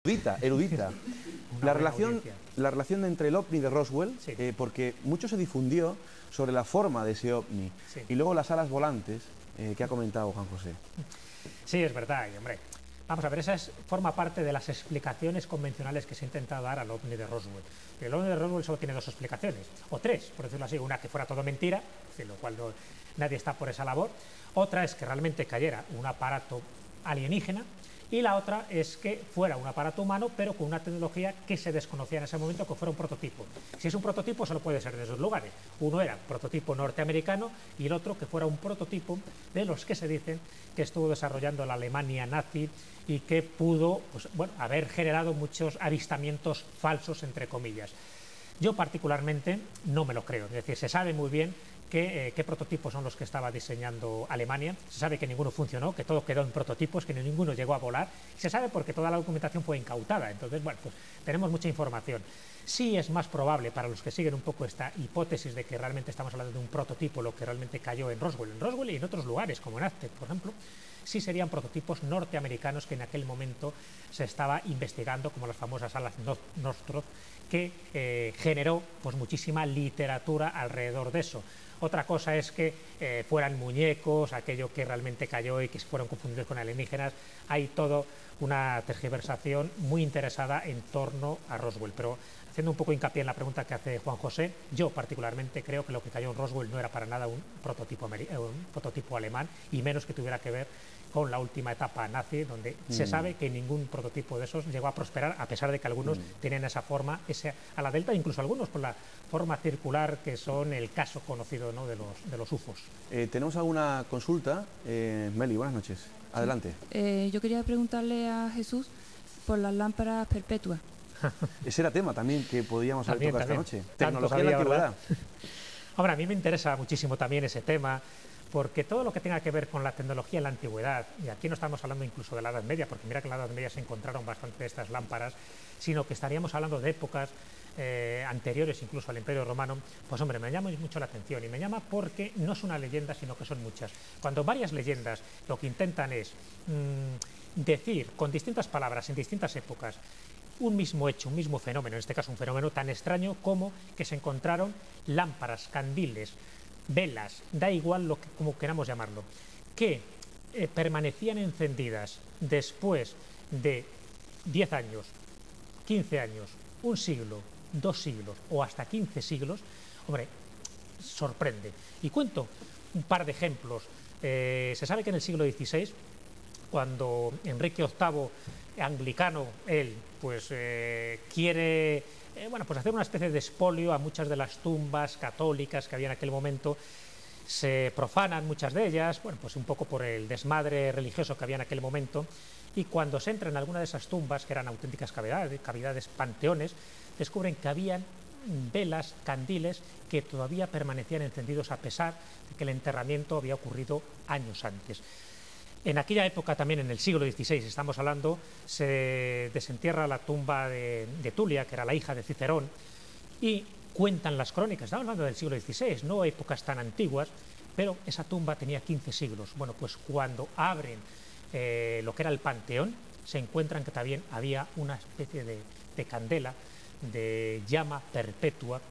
erudita. La relación entre el ovni de Roswell, Sí. Porque mucho se difundió sobre la forma de ese ovni, Sí. y luego las alas volantes que ha comentado Juan José. Sí, es verdad, y hombre, vamos a ver, forma parte de las explicaciones convencionales que se intenta dar al ovni de Roswell. El ovni de Roswell solo tiene dos explicaciones, o tres, por decirlo así. Una que fuera todo mentira, de lo cual nadie está por esa labor. Otra es que realmente cayera un aparato alienígena. Y la otra es que fuera un aparato humano, pero con una tecnología que se desconocía en ese momento, que fuera un prototipo. Si es un prototipo, solo puede ser de esos lugares. Uno era prototipo norteamericano y el otro que fuera un prototipo de los que se dicen que estuvo desarrollando la Alemania nazi y que pudo, pues, bueno, haber generado muchos avistamientos falsos, entre comillas. Yo particularmente no me lo creo, es decir, se sabe muy bien qué prototipos son los que estaba diseñando Alemania, se sabe que ninguno funcionó, que todo quedó en prototipos, que ninguno llegó a volar, se sabe porque toda la documentación fue incautada. Entonces, bueno, pues tenemos mucha información. Sí es más probable, para los que siguen un poco esta hipótesis de que realmente estamos hablando de un prototipo, lo que realmente cayó en Roswell y en otros lugares, como en Aztec, por ejemplo, sí serían prototipos norteamericanos que en aquel momento se estaba investigando, como las famosas alas Nostromo, que generó pues muchísima literatura alrededor de eso. Otra cosa es que fueran muñecos, aquello que realmente cayó y que fueron confundidos con alienígenas. Hay toda una tergiversación muy interesada en torno a Roswell. Pero haciendo un poco hincapié en la pregunta que hace Juan José, yo particularmente creo que lo que cayó en Roswell no era para nada un prototipo alemán, y menos que tuviera que ver con la última etapa nazi, donde se sabe que ningún prototipo de esos llegó a prosperar, a pesar de que algunos tenían esa forma, a la delta, incluso algunos con la forma circular, que son el caso conocido, ¿no?, de los UFOs. ¿Tenemos alguna consulta? Meli, buenas noches. Adelante. Yo quería preguntarle a Jesús por las lámparas perpetuas. Ese era tema también que podíamos haber tocado esta noche. Tecnología de la antigüedad. Ahora, a mí me interesa muchísimo también ese tema, porque todo lo que tenga que ver con la tecnología en la antigüedad, y aquí no estamos hablando incluso de la Edad Media, porque mira que en la Edad Media se encontraron bastante de estas lámparas, sino que estaríamos hablando de épocas anteriores incluso al Imperio Romano, pues hombre, me llama mucho la atención, y me llama porque no es una leyenda, sino que son muchas. Cuando varias leyendas lo que intentan es decir con distintas palabras en distintas épocas un mismo hecho, un mismo fenómeno, en este caso un fenómeno tan extraño como que se encontraron lámparas, candiles, velas, da igual como queramos llamarlo, que permanecían encendidas después de 10 años, 15 años, un siglo, 2 siglos o hasta 15 siglos, hombre, sorprende. Y cuento un par de ejemplos. Se sabe que en el siglo XVI, cuando Enrique VIII, anglicano, él, pues quiere bueno, pues hacer una especie de expolio a muchas de las tumbas católicas que había en aquel momento. Se profanan muchas de ellas, bueno, pues un poco por el desmadre religioso que había en aquel momento, y cuando se entra en alguna de esas tumbas, que eran auténticas cavidades, panteones, descubren que habían velas, candiles, que todavía permanecían encendidos a pesar de que el enterramiento había ocurrido años antes. En aquella época, también en el siglo XVI, estamos hablando, se desentierra la tumba de Tulia, que era la hija de Cicerón, y cuentan las crónicas, estamos hablando del siglo XVI, no épocas tan antiguas, pero esa tumba tenía 15 siglos. Bueno, pues cuando abren lo que era el panteón, se encuentran que también había una especie de candela, de llama perpetua,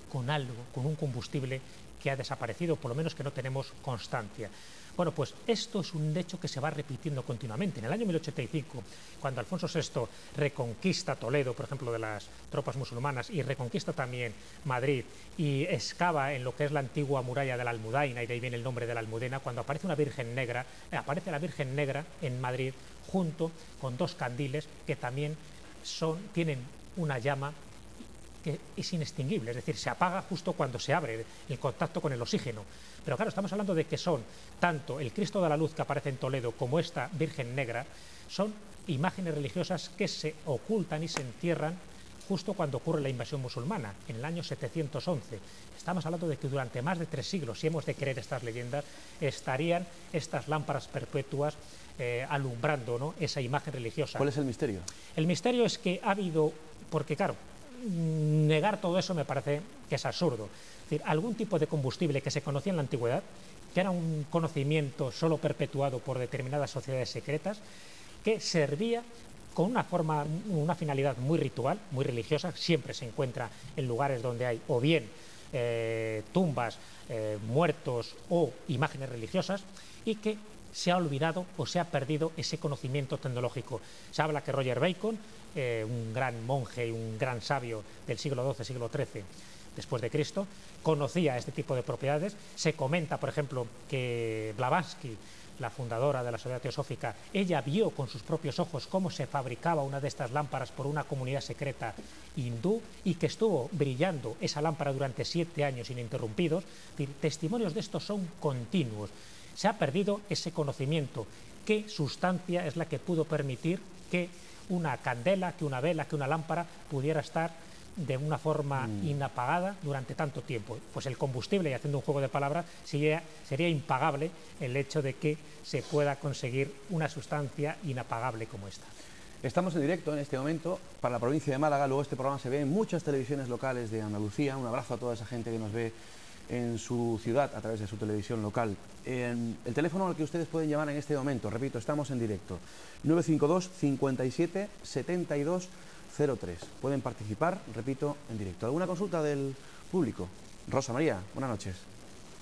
con algo, con un combustible que ha desaparecido, por lo menos que no tenemos constancia. Bueno, pues esto es un hecho que se va repitiendo continuamente. En el año 1085, cuando Alfonso VI reconquista Toledo, por ejemplo, de las tropas musulmanas, y reconquista también Madrid, y excava en lo que es la antigua muralla de la Almudaina, y de ahí viene el nombre de la Almudena, cuando aparece una Virgen Negra, aparece la Virgen Negra en Madrid, junto con dos candiles que también tienen una llama que es inextinguible, es decir, se apaga justo cuando se abre el contacto con el oxígeno. Pero claro, estamos hablando de que son tanto el Cristo de la Luz que aparece en Toledo como esta Virgen Negra, son imágenes religiosas que se ocultan y se entierran justo cuando ocurre la invasión musulmana, en el año 711. Estamos hablando de que durante más de 3 siglos, si hemos de creer estas leyendas, estarían estas lámparas perpetuas alumbrando, ¿no?, esa imagen religiosa. ¿Cuál es el misterio? El misterio es que ha habido, porque claro, negar todo eso me parece que es absurdo. Es decir, algún tipo de combustible que se conocía en la antigüedad, que era un conocimiento solo perpetuado por determinadas sociedades secretas, que servía con una finalidad muy ritual, muy religiosa. Siempre se encuentra en lugares donde hay o bien tumbas, muertos o imágenes religiosas, y que se ha olvidado o se ha perdido ese conocimiento tecnológico. Se habla que Roger Bacon, un gran monje y un gran sabio del siglo XII, siglo XIII después de Cristo, conocía este tipo de propiedades. Se comenta, por ejemplo, que Blavatsky, la fundadora de la Sociedad Teosófica, ella vio con sus propios ojos cómo se fabricaba una de estas lámparas por una comunidad secreta hindú, y que estuvo brillando esa lámpara durante 7 años ininterrumpidos. Testimonios de estos son continuos. Se ha perdido ese conocimiento. ¿Qué sustancia es la que pudo permitir que una candela, que una vela, que una lámpara pudiera estar de una forma inapagada durante tanto tiempo? Pues el combustible, y haciendo un juego de palabras, sería impagable el hecho de que se pueda conseguir una sustancia inapagable como esta. Estamos en directo en este momento para la provincia de Málaga. Luego este programa se ve en muchas televisiones locales de Andalucía. Un abrazo a toda esa gente que nos ve en su ciudad a través de su televisión local. El teléfono al que ustedes pueden llamar en este momento, repito, estamos en directo, 952 57 72 03. Pueden participar, repito, en directo. ¿Alguna consulta del público? Rosa María, buenas noches.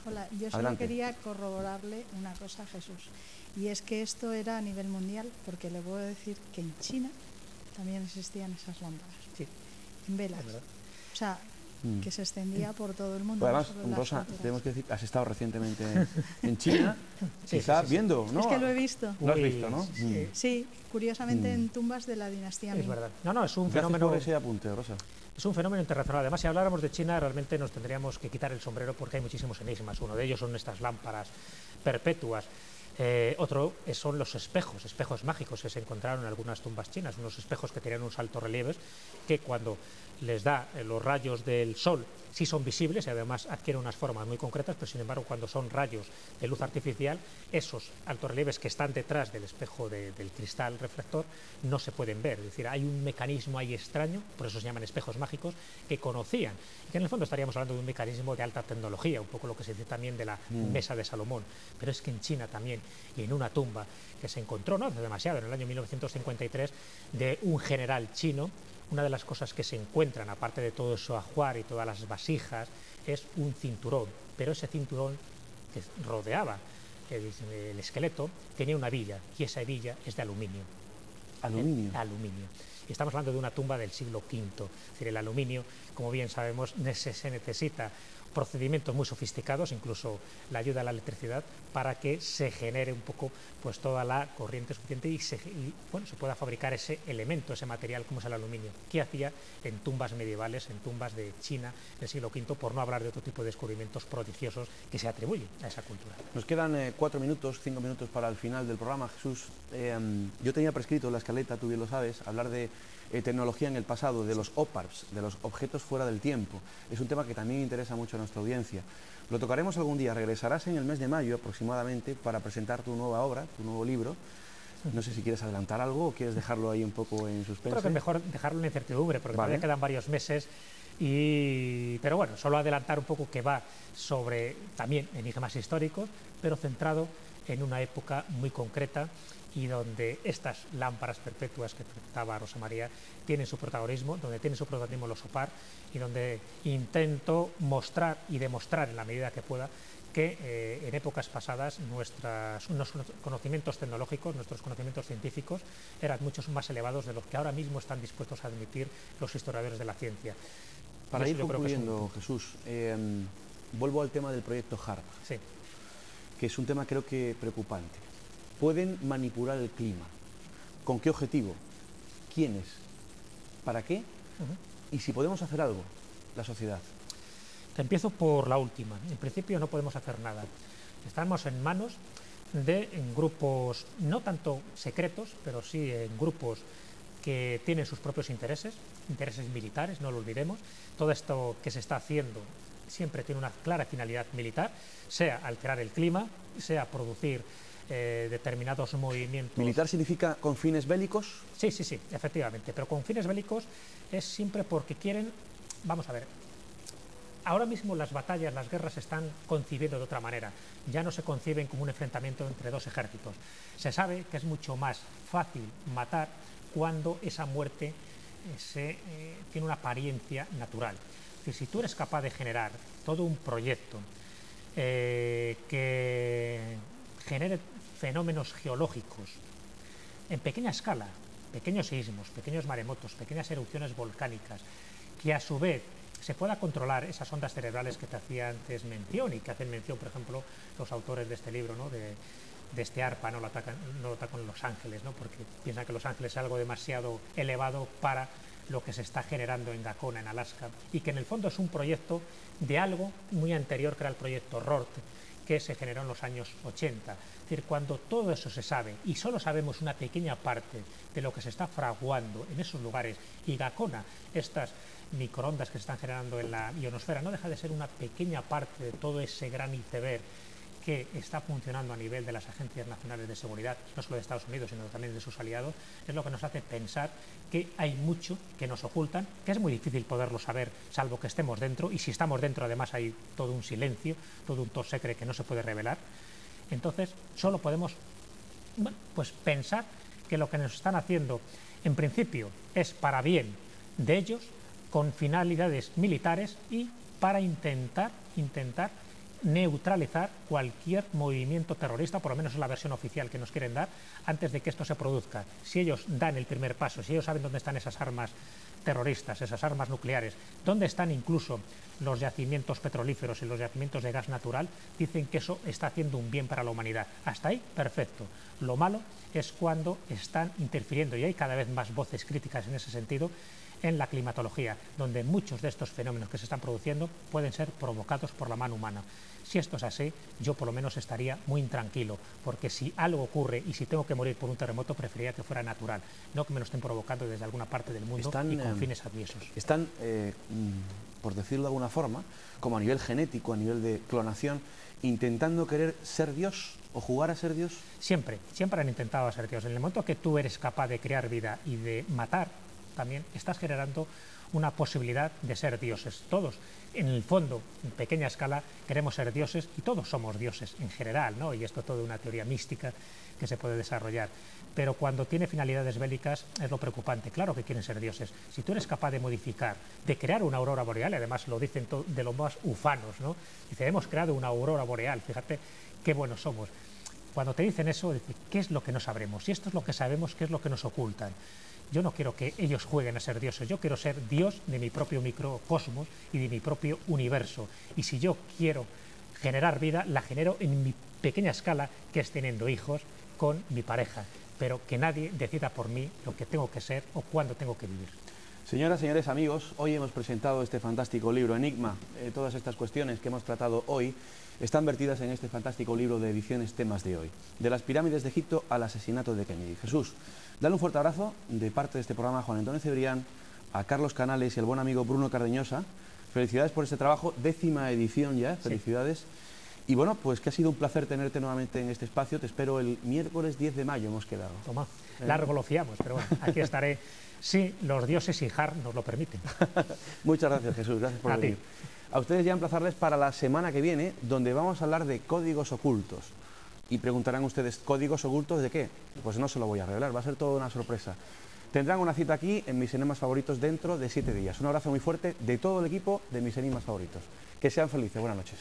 Hola, yo solo Adelante. quería corroborarle una cosa a Jesús, y es que esto era a nivel mundial, porque le puedo decir que en China también existían esas lámparas, Sí, en velas, es verdad. o sea, que se extendía por todo el mundo. Pues no además, solo en las Rosa, fronteras. tenemos que decir, has estado recientemente en China, Sí, quizá sí, sí. viendo, ¿no? Es que lo he visto. Lo has Uy, visto, ¿no? sí, Sí, curiosamente en tumbas de la dinastía es Ming. verdad. No, es un Gracias fenómeno. por ese apunte, Rosa. Es un fenómeno internacional. Además, si habláramos de China, realmente nos tendríamos que quitar el sombrero, porque hay muchísimos enigmas. Uno de ellos son estas lámparas perpetuas. Otro son los espejos mágicos que se encontraron en algunas tumbas chinas, unos espejos que tenían unos altos relieves que cuando les da los rayos del sol sí son visibles y además adquieren unas formas muy concretas, pero sin embargo cuando son rayos de luz artificial, esos altos relieves que están detrás del espejo del cristal reflector no se pueden ver. Es decir, hay un mecanismo ahí extraño, por eso se llaman espejos mágicos, que conocían, y que en el fondo estaríamos hablando de un mecanismo de alta tecnología, un poco lo que se dice también de la mesa de Salomón. Pero es que en China también, y en una tumba que se encontró no hace demasiado, en el año 1953, de un general chino, una de las cosas que se encuentran, aparte de todo su ajuar y todas las vasijas, es un cinturón, pero ese cinturón que rodeaba el esqueleto tenía una hebilla, y esa hebilla es de aluminio. Aluminio. Aluminio. Y estamos hablando de una tumba del siglo V. Es decir, el aluminio, como bien sabemos, se necesita procedimientos muy sofisticados, incluso la ayuda de la electricidad, para que se genere un poco pues toda la corriente suficiente y se pueda fabricar ese elemento, ese material como es el aluminio, que hacía en tumbas medievales, en tumbas de China del siglo V, por no hablar de otro tipo de descubrimientos prodigiosos que se atribuyen a esa cultura. Nos quedan 4 minutos, 5 minutos para el final del programa, Jesús. Yo tenía prescrito en la escaleta, tú bien lo sabes, hablar de tecnología en el pasado, de los OPARPs, de los objetos fuera del tiempo. Es un tema que también interesa mucho a nuestra audiencia. Lo tocaremos algún día. Regresarás en el mes de mayo aproximadamente para presentar tu nueva obra, tu nuevo libro. No sé si quieres adelantar algo o quieres dejarlo ahí un poco en suspense. Creo que es mejor dejarlo en incertidumbre, porque todavía quedan varios meses. Pero bueno, solo adelantar un poco que va sobre también enigmas históricos, pero centrado en una época muy concreta, y donde estas lámparas perpetuas que trataba Rosa María tienen su protagonismo, donde tienen su protagonismo los OPAR, y donde intento mostrar y demostrar en la medida que pueda que en épocas pasadas nuestros conocimientos tecnológicos, nuestros conocimientos científicos eran muchos más elevados de los que ahora mismo están dispuestos a admitir los historiadores de la ciencia. Para ir concluyendo, Jesús, vuelvo al tema del proyecto HARP, sí, que es un tema creo que preocupante. ¿Pueden manipular el clima? ¿Con qué objetivo? ¿Quiénes? ¿Para qué? Y si podemos hacer algo, la sociedad. Empiezo por la última. En principio no podemos hacer nada. Estamos en manos de grupos no tanto secretos, pero sí en grupos que tienen sus propios intereses militares, no lo olvidemos. Todo esto que se está haciendo siempre tiene una clara finalidad militar, sea alterar el clima, sea producir determinados movimientos. ¿Militar significa con fines bélicos? Sí, efectivamente, pero con fines bélicos es siempre porque quieren, vamos a ver, ahora mismo las batallas, las guerras se están concibiendo de otra manera, ya no se conciben como un enfrentamiento entre dos ejércitos. Se sabe que es mucho más fácil matar cuando esa muerte tiene una apariencia natural. Es decir, si tú eres capaz de generar todo un proyecto que genere fenómenos geológicos en pequeña escala, pequeños sismos, pequeños maremotos, pequeñas erupciones volcánicas, que a su vez se pueda controlar esas ondas cerebrales que te hacía antes mención y que hacen mención, por ejemplo, los autores de este libro, ¿no? de este ARPA, no lo atacan Los Ángeles, ¿no? Porque piensan que Los Ángeles es algo demasiado elevado para lo que se está generando en Gakona, en Alaska, y que en el fondo es un proyecto de algo muy anterior, que era el proyecto RORT, que se generó en los años 80. Es decir, cuando todo eso se sabe y solo sabemos una pequeña parte de lo que se está fraguando en esos lugares, y Gakona, estas microondas que se están generando en la ionosfera, no deja de ser una pequeña parte de todo ese gran iceberg que está funcionando a nivel de las agencias nacionales de seguridad, no solo de Estados Unidos, sino también de sus aliados, es lo que nos hace pensar que hay mucho que nos ocultan, que es muy difícil poderlo saber, salvo que estemos dentro, y si estamos dentro además hay todo un silencio, todo un top secret que no se puede revelar. Entonces solo podemos, bueno, pues pensar que lo que nos están haciendo en principio es para bien de ellos, con finalidades militares y para intentar neutralizar cualquier movimiento terrorista, por lo menos es la versión oficial que nos quieren dar, antes de que esto se produzca. Si ellos dan el primer paso, si ellos saben dónde están esas armas terroristas, esas armas nucleares, dónde están incluso los yacimientos petrolíferos y los yacimientos de gas natural, dicen que eso está haciendo un bien para la humanidad. Hasta ahí, perfecto. Lo malo es cuando están interfiriendo, y hay cada vez más voces críticas en ese sentido, en la climatología, donde muchos de estos fenómenos que se están produciendo pueden ser provocados por la mano humana. Si esto es así, yo por lo menos estaría muy intranquilo, porque si algo ocurre y si tengo que morir por un terremoto, preferiría que fuera natural, no que me lo estén provocando desde alguna parte del mundo y con fines adversos. Están, por decirlo de alguna forma, como a nivel genético, a nivel de clonación, intentando querer ser Dios o jugar a ser Dios. Siempre han intentado ser Dios. En el momento que tú eres capaz de crear vida y de matar, también estás generando una posibilidad de ser dioses. Todos, en el fondo, en pequeña escala, queremos ser dioses y todos somos dioses en general, ¿no? Y esto es toda una teoría mística que se puede desarrollar. Pero cuando tiene finalidades bélicas es lo preocupante. Claro que quieren ser dioses. Si tú eres capaz de modificar, de crear una aurora boreal, y además lo dicen de los más ufanos, ¿no? Dice, hemos creado una aurora boreal, fíjate qué buenos somos. Cuando te dicen eso, dice, ¿qué es lo que no sabremos? Si esto es lo que sabemos, ¿qué es lo que nos ocultan? Yo no quiero que ellos jueguen a ser dioses, yo quiero ser Dios de mi propio microcosmos y de mi propio universo. Y si yo quiero generar vida, la genero en mi pequeña escala, que es teniendo hijos con mi pareja, pero que nadie decida por mí lo que tengo que ser o cuándo tengo que vivir. Señoras, señores, amigos, hoy hemos presentado este fantástico libro, Enigma. Todas estas cuestiones que hemos tratado hoy están vertidas en este fantástico libro de ediciones Temas de Hoy. De las pirámides de Egipto al asesinato de Kennedy. Jesús, dale un fuerte abrazo de parte de este programa a Juan Antonio Cebrián, a Carlos Canales y al buen amigo Bruno Cardeñosa. Felicidades por este trabajo, 10ª edición ya, felicidades. Sí. Y bueno, pues que ha sido un placer tenerte nuevamente en este espacio. Te espero el miércoles 10 de mayo, hemos quedado. Toma, largo lo fiamos, pero bueno, aquí estaré. Sí, los dioses y Har nos lo permiten. Muchas gracias, Jesús, gracias por venir. A ustedes ya emplazarles para la semana que viene, donde vamos a hablar de códigos ocultos. Y preguntarán ustedes, ¿códigos ocultos de qué? Pues no se lo voy a revelar, va a ser toda una sorpresa. Tendrán una cita aquí en Mis Enigmas Favoritos dentro de 7 días. Un abrazo muy fuerte de todo el equipo de Mis Enigmas Favoritos. Que sean felices, buenas noches.